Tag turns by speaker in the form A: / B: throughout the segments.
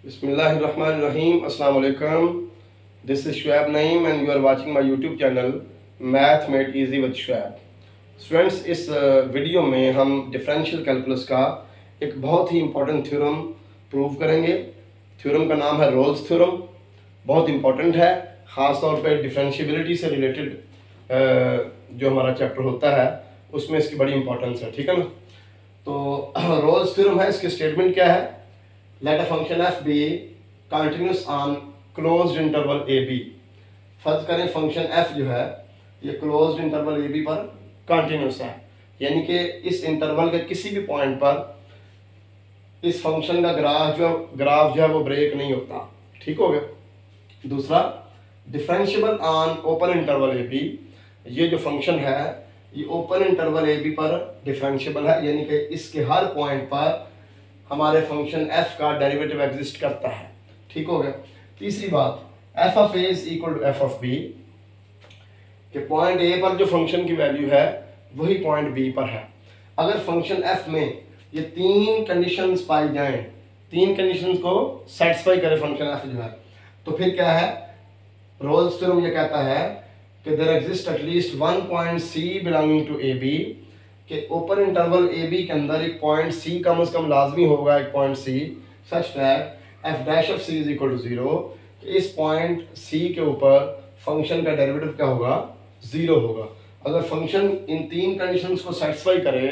A: बिस्मिल्लाहिर्रहमानिर्रहीम। अस्सलाम वालेकुम। This is Shoaib Naeem and you are watching my YouTube channel math made easy with Shoaib. Students, इस video में हम डिफरेंशियल कैलकुलस का एक बहुत ही इंपॉर्टेंट थ्योरम प्रूव करेंगे। थ्योरम का नाम है रोल्स थ्योरम। बहुत इंपॉर्टेंट है, ख़ास तौर पे डिफरेंशियबिलिटी से रिलेटेड जो हमारा चैप्टर होता है उसमें इसकी बड़ी इंपॉर्टेंस है। ठीक है ना। तो रोल्स थ्योरम है, इसकी स्टेटमेंट क्या है? Let a function f be continuous on closed interval ab। फर्ज करें फंक्शन f जो है ये क्लोज्ड इंटरवल ab पर कंटिन्यूस है, यानी कि इस इंटरवल के किसी भी पॉइंट पर इस फंक्शन का ग्राफ जो है वो ब्रेक नहीं होता। ठीक हो गया। दूसरा, differentiable on open interval ab। ये जो फंक्शन है ये ओपन इंटरवल ab पर डिफरेंशिएबल है, यानी कि इसके हर पॉइंट पर हमारे फंक्शन f का डेरिवेटिव एग्जिस्ट करता है। ठीक हो गया। तीसरी बात, f of a is equal to f of b, कि पॉइंट a पर जो फंक्शन की वैल्यू है वही पॉइंट b पर है। अगर फंक्शन f में ये तीन कंडीशंस पाई जाएं, तीन कंडीशंस को सेटिस्फाई करे फंक्शन f जो है, तो फिर क्या है? रोल्स थ्योरम ये कहता है कि there exist at least one point c belonging to ab, कि ओपन इंटरवल ए बी के अंदर एक पॉइंट सी कम से कम लाजमी होगा, एक point C such that F dash of C is equal to zero. इस पॉइंट सी के ऊपर फंक्शन का डेरिवेटिव क्या होगा? जीरो होगा। अगर फंक्शन इन तीन कंडीशंस को सेटिस्फाई करे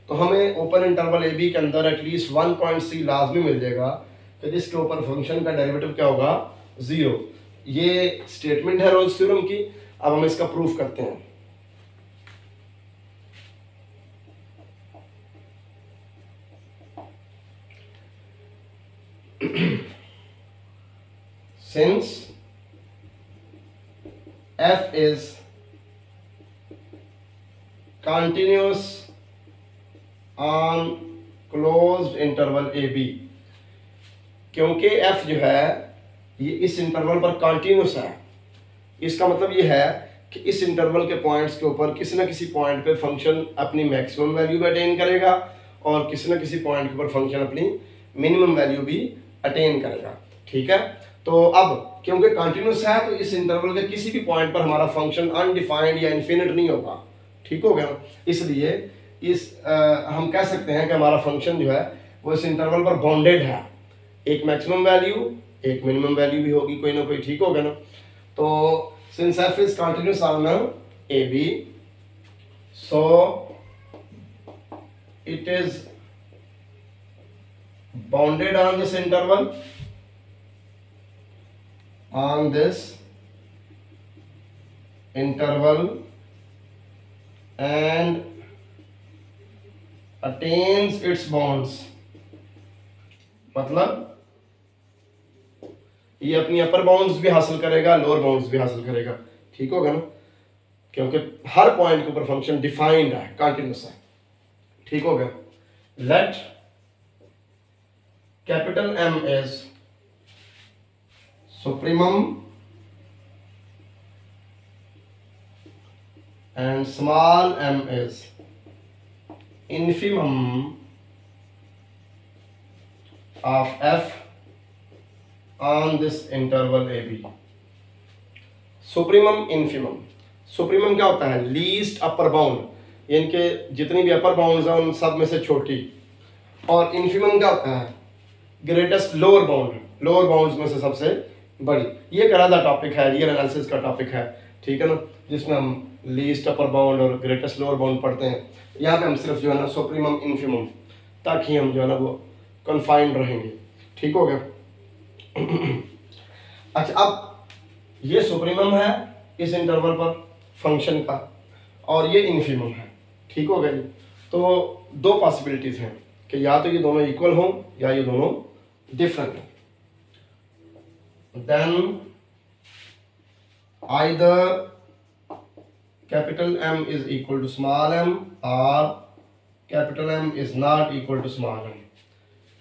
A: तो हमें ओपन इंटरवल ए बी के अंदर एटलीस्ट वन पॉइंट सी लाजमी मिल जाएगा, कि जिसके ऊपर फंक्शन का डेरिवेटिव क्या होगा? जीरो। ये स्टेटमेंट है रोल्स थ्योरम की। अब हम इसका प्रूफ करते हैं। Since f is continuous on closed interval ab, क्योंकि f जो है ये इस इंटरवल पर कंटिन्यूस है, इसका मतलब ये है कि इस इंटरवल के पॉइंट्स के ऊपर किसी न किसी पॉइंट पे फंक्शन अपनी मैक्सिमम वैल्यू भी अटेन करेगा और किसी न किसी पॉइंट के ऊपर फंक्शन अपनी मिनिमम वैल्यू भी अटेन करेगा। ठीक है। तो अब क्योंकि कंटिन्यूस है तो इस इंटरवल के किसी भी पॉइंट पर हमारा फंक्शन अनडिफाइंड या इन्फिनिट नहीं होगा। ठीक हो गया। इसलिए हम कह सकते हैं कि हमारा फंक्शन जो है वो इस इंटरवल पर बाउंडेड है। एक मैक्सिमम वैल्यू एक मिनिमम वैल्यू भी होगी कोई ना कोई। ठीक हो गया ना। तो since f is continuous on ab, so it is bounded on this interval, and attains its bounds। मतलब ये अपनी अपर बाउंड्स भी हासिल करेगा, लोअर बाउंड्स भी हासिल करेगा। ठीक होगा ना, क्योंकि हर पॉइंट के ऊपर फंक्शन डिफाइंड है, कंटिन्यूस है। ठीक हो गया। Let capital M is supremum and small m is infimum of f on this interval AB। Supremum infimum, supremum क्या होता है? लीस्ट अपर बाउंड, यानी कि जितनी भी अपर बाउंड्स हैं उन सब में से छोटी। और इन्फिमम क्या होता है? Greatest lower bound, lower bounds में से सबसे बड़ी। ये करा था टॉपिक है, रियल एनालिसिस का टॉपिक है। ठीक है ना, जिसमें हम लीस्ट अपर बाउंड और ग्रेटेस्ट लोअर बाउंड पढ़ते हैं। यहाँ पे हम सिर्फ जो है ना सुप्रीमम इन्फिमम, ताकि हम जो है ना वो कन्फाइंड रहेंगे। ठीक हो गया। अच्छा, अब ये सुप्रीमम है इस इंटरवल पर फंक्शन का और ये इन्फिमम है। ठीक हो गया जी। तो दो पॉसिबिलिटीज हैं कि या तो ये दोनों इक्वल हों या ये दोनों different, then either capital M is equal to small m or capital M is not equal to small m।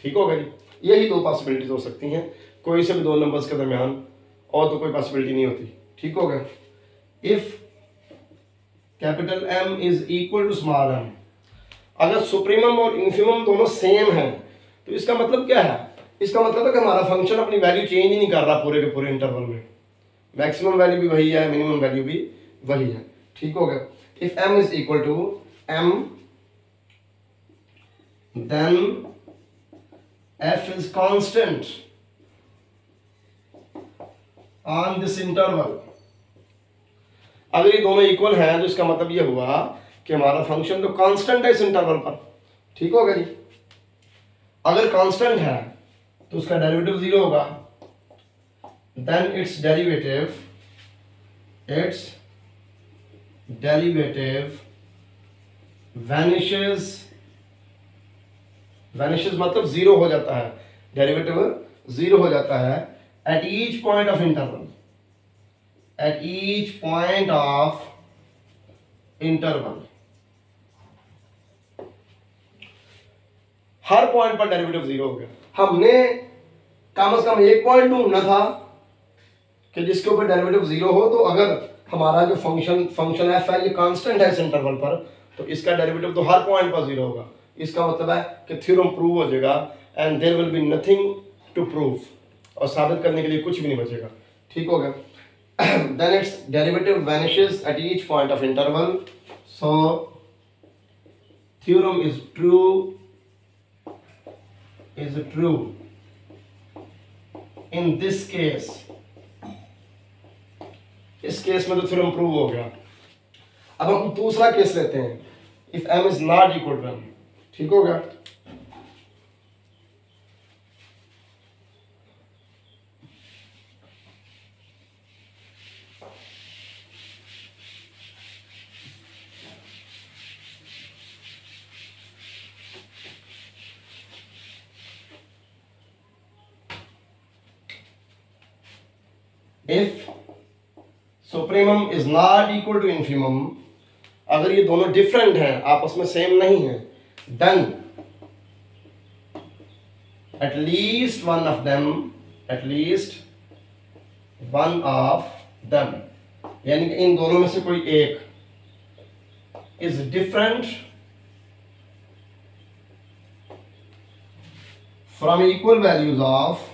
A: ठीक होगा जी। यही दो पॉसिबिलिटीज हो सकती हैं, कोई से भी दो नंबर्स के दरमियान, और तो कोई पॉसिबिलिटी नहीं होती। ठीक होगा। If capital M is equal to small m, अगर सुप्रीमम और इन्फिमम दोनों सेम हैं तो इसका मतलब क्या है इसका मतलब है कि हमारा फंक्शन अपनी वैल्यू चेंज ही नहीं कर रहा पूरे के पूरे इंटरवल में, मैक्सिमम वैल्यू भी वही है, मिनिमम वैल्यू भी वही है। ठीक हो गया। If m is equal to m then f is constant on this interval. अगर ये दोनों इक्वल हैं तो इसका मतलब ये हुआ कि हमारा फंक्शन तो कांस्टेंट है इस इंटरवल पर। ठीक होगा जी। अगर कांस्टेंट है तो उसका डेरिवेटिव 0 होगा, देन इट्स डेरिवेटिव वैनिशेस मतलब 0 हो जाता है, डेरिवेटिव 0 हो जाता है at each point of interval, at each point of interval. Her point पर डेरिवेटिव 0 हो गया। हमने कम से कम एक पॉइंट ढूंढना था कि जिसके ऊपर डेरिवेटिव 0 हो। तो अगर हमारा जो फंक्शन एफ है ये कांस्टेंट है इस इंटरवल पर, तो इसका डेरिवेटिव तो हर पॉइंट पर 0 होगा। इसका मतलब है कि थ्योरम प्रूव हो जाएगा and there will be nothing to prove, और साबित करने के लिए कुछ भी नहीं बचेगा। ठीक हो गया। then its derivative vanishes at each point of interval, so theorem is true in this case। इस केस में तो थ्योरम प्रूव हो गया। अब हम दूसरा केस लेते हैं, if m is not equal to m। ठीक हो गया। If supremum is not equal to infimum, अगर ये दोनों डिफरेंट हैं, आपस में सेम नहीं है, then at least one of them, यानी कि इन दोनों में से कोई एक is different from equal values of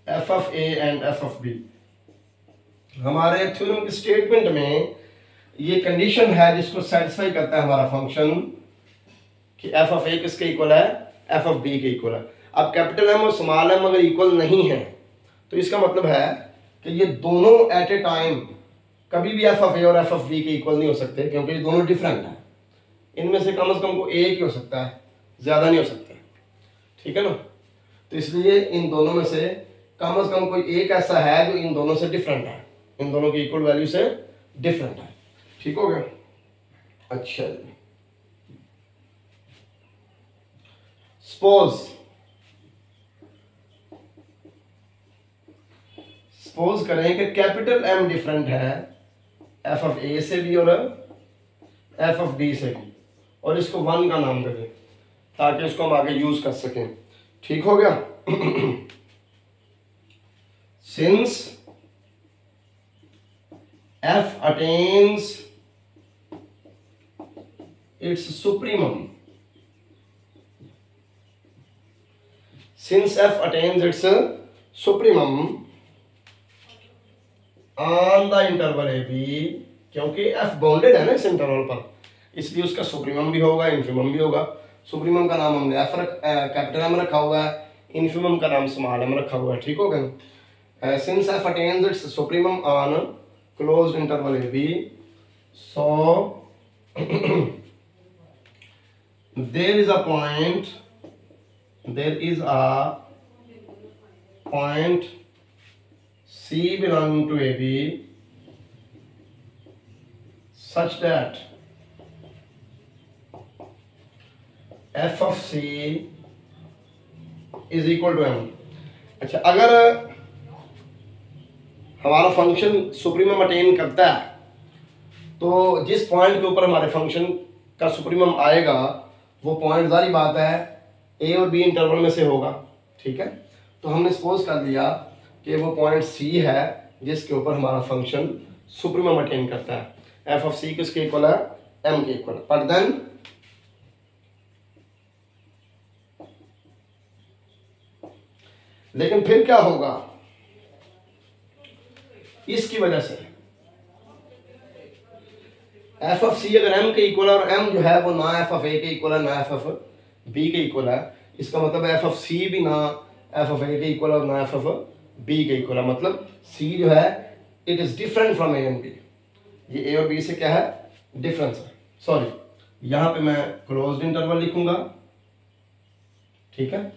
A: f of a and f of b। हमारे थ्योरम की स्टेटमेंट में ये कंडीशन है जिसको सेटिस्फाई करता है हमारा फंक्शन कि f of a किसके इक्वल है, f of b के इक्वल है। अब कैपिटल M और स्मॉल m अगर इक्वल नहीं है तो इसका मतलब है कि ये दोनों एट ए टाइम कभी भी f of a और f of b के इक्वल नहीं हो सकते, क्योंकि ये दोनों डिफरेंट हैं। इनमें से कम को एक ही हो सकता है, ज़्यादा नहीं हो सकते। ठीक है ना। तो इसलिए इन दोनों में से कम कोई एक ऐसा है जो इन दोनों से डिफरेंट है, इन दोनों की इक्वल वैल्यू से डिफरेंट है। ठीक हो गया। अच्छा, सपोज करें कि कैपिटल M डिफरेंट है f of a से भी और f of b से भी, और इसको 1 का नाम दे दें ताकि इसको हम आगे यूज कर सकें। ठीक हो गया। Since f attains its supremum, on the interval ab, क्योंकि f बाउंडेड है ना इस इंटरवल पर, इसलिए उसका सुप्रीमम भी होगा, इन्फीमम भी होगा। सुप्रीमम का नाम हमने कैपिटल M रखा हुआ है, इन्फीमम का नाम स्मॉल m रखा हुआ है। ठीक हो गया। Since f attains its supremum on closed interval ab, so there is a point C belonging to AB such that f of C is equal to m। अच्छा, अगर हमारा फंक्शन सुप्रीमम अटेन करता है तो जिस पॉइंट के ऊपर हमारे फंक्शन का सुप्रीमम आएगा वो पॉइंट जारी बात है ए और बी इंटरवल में से होगा। ठीक है। तो हमने सपोज कर लिया कि वो पॉइंट सी है जिसके ऊपर हमारा फंक्शन सुप्रीमम अटेन करता है। एफ ऑफ सी किसके इक्वल है, m के इक्वल, बट देन लेकिन फिर क्या होगा, इसकी वजह से एफ ऑफ सी अगर m के इक्वल है और m जो है वो ना एफ ऑफ ए के इक्वल है ना एफ ऑफ बी के इक्वल है, इसका मतलब एफ ऑफ सी भी ना एफ ऑफ ए के इक्वल है और ना एफ ऑफ बी के इक्वल है। मतलब सी जो है it is different from A and B, ये ए और बी से क्या है, डिफरेंस है। सॉरी, यहां पे मैं क्लोज्ड इंटरवल लिखूंगा, ठीक है।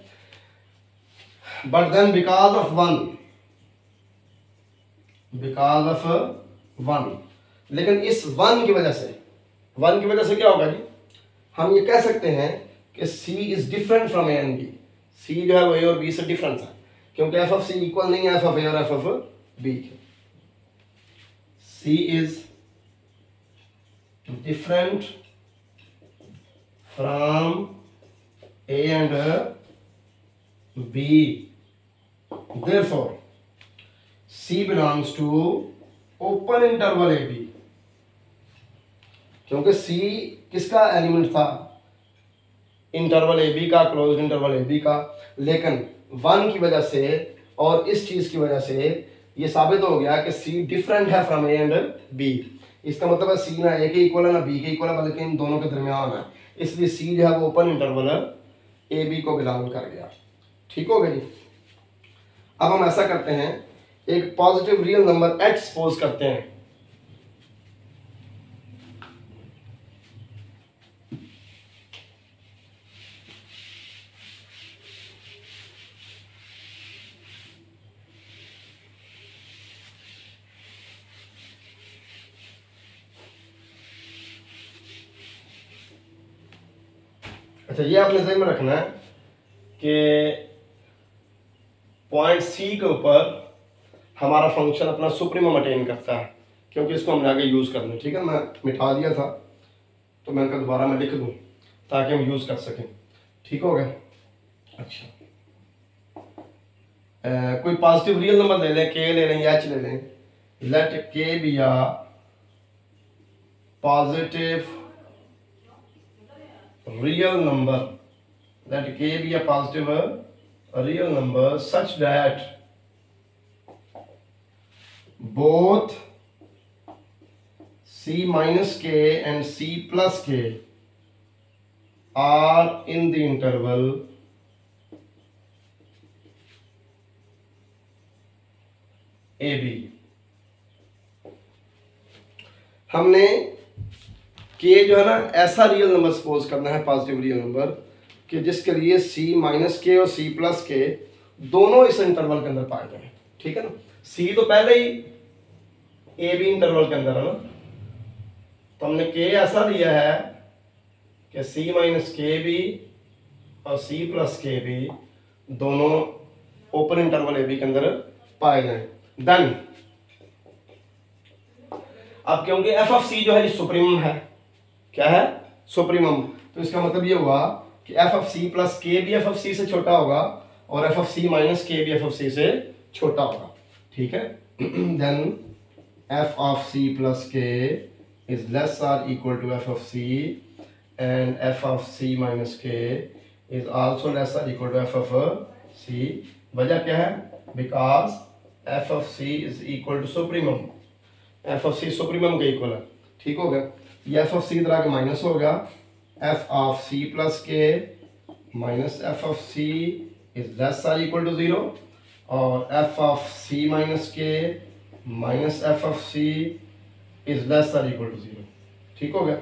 A: But then because of one, लेकिन इस वन की वजह से क्या होगा जी, हम ये कह सकते हैं कि C is different from A and B. C जो है वो ए और बी से डिफरेंट है, क्योंकि एफ ऑफ सी इक्वल नहीं है एफ ऑफ ए और एफ ऑफ बी के। C is different from A and B, therefore C belongs to open interval AB, क्योंकि C किसका एलिमेंट था, इंटरवल ए बी का, क्लोज्ड इंटरवल ए बी का। लेकिन वन की वजह से और इस चीज की वजह से ये साबित हो गया कि C डिफरेंट है फ्रॉम ए एंड बी। इसका मतलब है C ना ए के इक्वल है ना बी के इक्वल है, बल्कि इन दोनों के दरमियान है, इसलिए C जो है वो ओपन इंटरवल ए बी को बिलोंग कर गया। ठीक हो गया जी। अब हम ऐसा करते हैं, एक positive real number h suppose करते हैं, अच्छा ये आपने ध्यान में रखना है कि पॉइंट सी के ऊपर हमारा फंक्शन अपना सुप्रीमम अटेन करता है, क्योंकि इसको हमने आगे यूज़ करना है। ठीक है, मैं मिटा दिया था तो मैं इनका दोबारा मैं लिख दूँ ताकि हम यूज़ कर सकें। ठीक हो गया। अच्छा, कोई पॉजिटिव रियल नंबर ले लें, के ले लें या एच ले लें। लेट के B uh positive real number, let k be a positive real number such that both c minus k and c plus k are in the interval AB। हमने के जो है ना ऐसा रियल नंबर सपोज करना है, positive real number, कि जिसके लिए C माइनस के और C प्लस के दोनों इस इंटरवल के अंदर पाए जाए। ठीक है ना, C तो पहले ही ए बी इंटरवल के अंदर है ना, तो हमने के ऐसा लिया है कि C माइनस के भी और C प्लस के भी दोनों ओपन इंटरवल ए बी के अंदर पाए जाए। डन। अब क्योंकि एफ ऑफ सी जो है ये सुप्रीमम है, क्या है, सुप्रीमम, तो इसका मतलब ये हुआ कि एफ ऑफ सी प्लस के भी एफ ऑफ सी से छोटा होगा और एफ ऑफ सी माइनस के भी एफ ऑफ सी से छोटा होगा। ठीक है, then f of C plus k is less or equal to f of c and f of C minus k is also less or equal to f of c. वजह क्या है, because f of C is equal to supremum, f of c supremum के equal है। ठीक हो गया, ये F of सी की तरह के माइनस हो गया, एफ ऑफ सी प्लस के minus F of C is less or equal to 0 और एफ ऑफ सी माइनस के minus F of C is less or equal to 0। ठीक हो गया।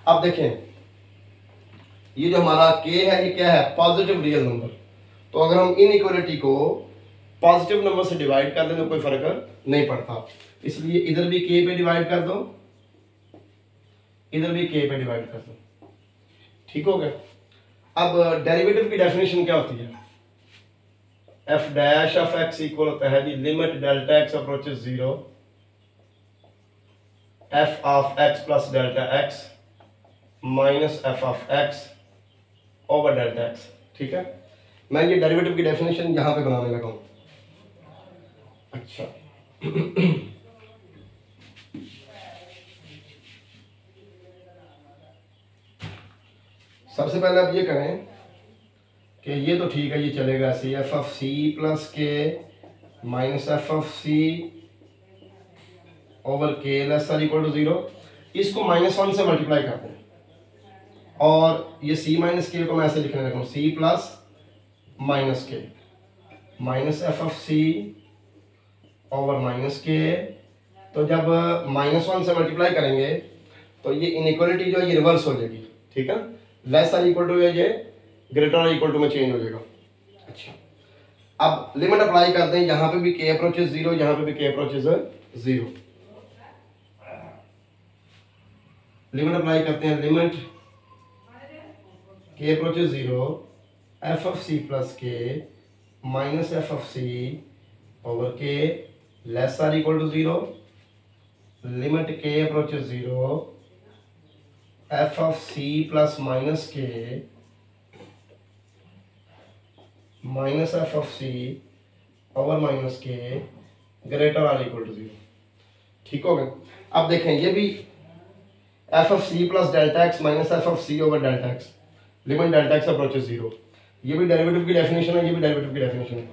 A: अब देखें, ये जो हमारा के है ये क्या है, पॉजिटिव रियल नंबर, तो अगर हम इनइक्वालिटी को पॉजिटिव नंबर से डिवाइड कर दें तो कोई फर्क नहीं पड़ता, इसलिए इधर भी के पे डिवाइड कर दो, इधर भी के पे डिवाइड कर दो। ठीक हो गया। अब डेरिवेटिव की डेफिनेशन क्या होती है, f dash of x equal होता है जी limit delta x approaches 0 f of x plus delta x minus F of x over delta x. ठीक है, मैं ये डेरिवेटिव की डेफिनेशन यहां पे बनाने लगा हूं। अच्छा सबसे पहले आप ये करें कि ये तो ठीक है, ये चलेगा ऐसे, एफ ऑफ सी प्लस के minus F of c over k less or equal to 0। इसको -1 से मल्टीप्लाई करते हैं और ये c माइनस के को मैं ऐसे लिखने लगा हूँ, c प्लस माइनस के minus F of c over minus k. तो जब -1 से मल्टीप्लाई करेंगे तो ये इनइक्वालिटी जो है ये रिवर्स हो जाएगी, ठीक है। लेस आर इक्वल टू ये ग्रेटर आर इक्वल टू में चेंज हो जाएगा। अच्छा, अब लिमिट अप्लाई करते हैं, यहाँ पे भी k अप्रोचेस 0, यहाँ पे भी k अप्रोचेस 0। लिमिट अप्लाई करते हैं, limit k approaches 0 f of C plus के minus F of c over k less or equal to 0। Limit k approaches 0 f of C plus minus के minus F of c over minus k greater or equal to 0। ठीक हो गया। अब देखें ये भी f of C plus delta x minus F of c over delta x, limit delta x approaches 0। ये भी डेरिवेटिव की डेफिनेशन है, ये भी डेरिवेटिव की डेफिनेशन है।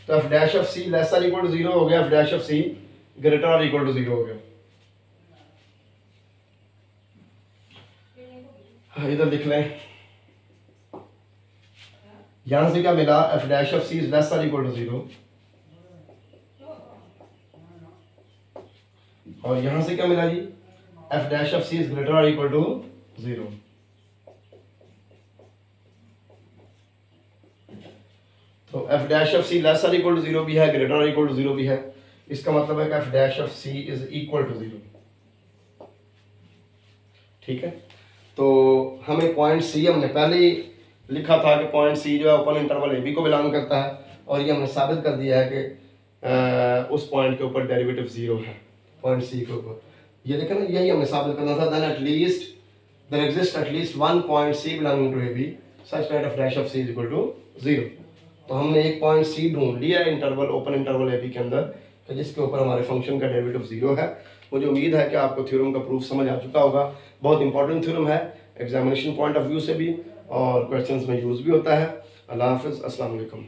A: तो f dash of c less or equal to 0 हो गया, f dash of c greater or equal to 0 हो गया। इधर लिख लें, यहां से क्या मिला, f dash of C is less or equal to 0 और यहां से क्या मिला जी, f dash of C is greater or equal to 0। तो f dash of c less or equal to 0 भी है, ग्रेटर आर इक्वल टू 0 भी है। इसका मतलब है कि f dash of C is equal to 0। ठीक है, तो हमें पॉइंट सी हमने पहले ही लिखा था कि पॉइंट सी जो है ओपन इंटरवल ए बी को बिलोंग करता है, और ये हमने साबित कर दिया है कि उस पॉइंट के ऊपर डेरिवेटिव 0 है, पॉइंट सी के ऊपर। ये देखें ना, यही हमने साबित करना था। Then at least there exist at least one point c belonging to a b such that F dash of C is equal to 0। तो हमने एक पॉइंट सी ढूंढ लिया है interval, open interval A B के अंदर, कि जिसके ऊपर हमारे फंक्शन का डेरिवेटिव 0 है। मुझे उम्मीद है कि आपको थ्योरम का प्रूफ समझ आ चुका होगा। बहुत इंपॉर्टेंट थ्योरम है एग्जामिनेशन पॉइंट ऑफ व्यू से भी, और क्वेश्चंस में यूज़ भी होता है। अल्लाह हाफिज़, अस्सलाम वालेकुम।